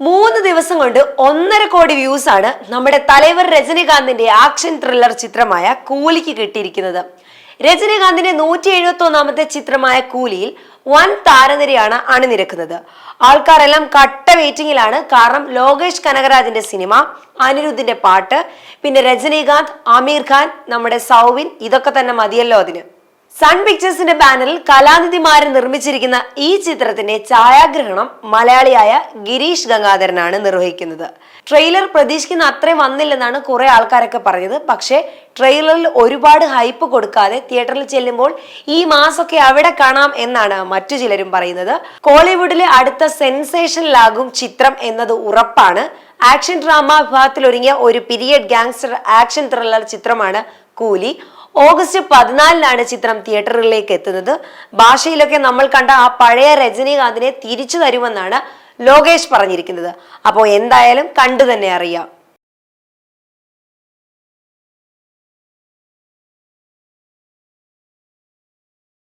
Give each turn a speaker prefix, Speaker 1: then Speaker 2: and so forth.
Speaker 1: 3 ദിവസം കൊണ്ട് 1.5 കോടി വ്യൂസ് ആണ് നമ്മുടെ തലൈവർ രജനീകാന്തിന്റെ ആക്ഷൻ ത്രില്ലർ ചിത്രമായ കൂലിക്ക് കിട്ടിയിരിക്കുന്നത്. രജനീകാന്തിന്റെ 171ാമത്തെ ചിത്രമായ കൂലിയിൽ വൻ താരനിരയാണ് അണിനിരക്കുന്നത്. ആൾക്കാരെല്ലാം കട്ട വെയിറ്റിംഗിലാണ്. കാരണം ലോകേഷ് കനകരാജിന്റെ സിനിമ, അനിരുദ്ധിന്റെ പാട്ട്, പിന്നെ രജനീകാന്ത്, ആമീർ ഖാൻ, നമ്മുടെ സൗബിൻ, ഇതൊക്കെ തന്നെ മതിയല്ലോ അതിന്. സൺ പിക്ചേഴ്സിന്റെ ബാനറിൽ കലാനിധിമാരൻ നിർമ്മിച്ചിരിക്കുന്ന ഈ ചിത്രത്തിന്റെ ഛായാഗ്രഹണം മലയാളിയായ ഗിരീഷ് ഗംഗാധരനാണ് നിർവഹിക്കുന്നത്. ട്രെയിലർ പ്രതീക്ഷിക്കുന്ന അത്രയും വന്നില്ലെന്നാണ് കുറെ ആൾക്കാരൊക്കെ പറഞ്ഞത്. പക്ഷേ ട്രെയിലറിൽ ഒരുപാട് ഹൈപ്പ് കൊടുക്കാതെ തിയേറ്ററിൽ ചെല്ലുമ്പോൾ ഈ മാസമൊക്കെ അവിടെ കാണാം എന്നാണ് മറ്റു ചിലരും പറയുന്നത്. കോളിവുഡിലെ അടുത്ത സെൻസേഷനിലാകും ചിത്രം എന്നത് ഉറപ്പാണ്. ആക്ഷൻ ഡ്രാമ വിഭാഗത്തിൽ ഒരുങ്ങിയ ഒരു പീരിയഡ് ഗാങ്സ്റ്റർ ആക്ഷൻ ത്രില്ലർ ചിത്രമാണ് കൂലി. ഓഗസ്റ്റ് 14-നാണ് ചിത്രം തിയേറ്ററുകളിലേക്ക് എത്തുന്നത്. ഭാഷയിലൊക്കെ നമ്മൾ കണ്ട ആ പഴയ രജനീകാന്തിനെ തിരിച്ചു തരുമെന്നാണ് ലോകേഷ് പറഞ്ഞിരിക്കുന്നത്. അപ്പോൾ എന്തായാലും കണ്ടു തന്നെ അറിയാം.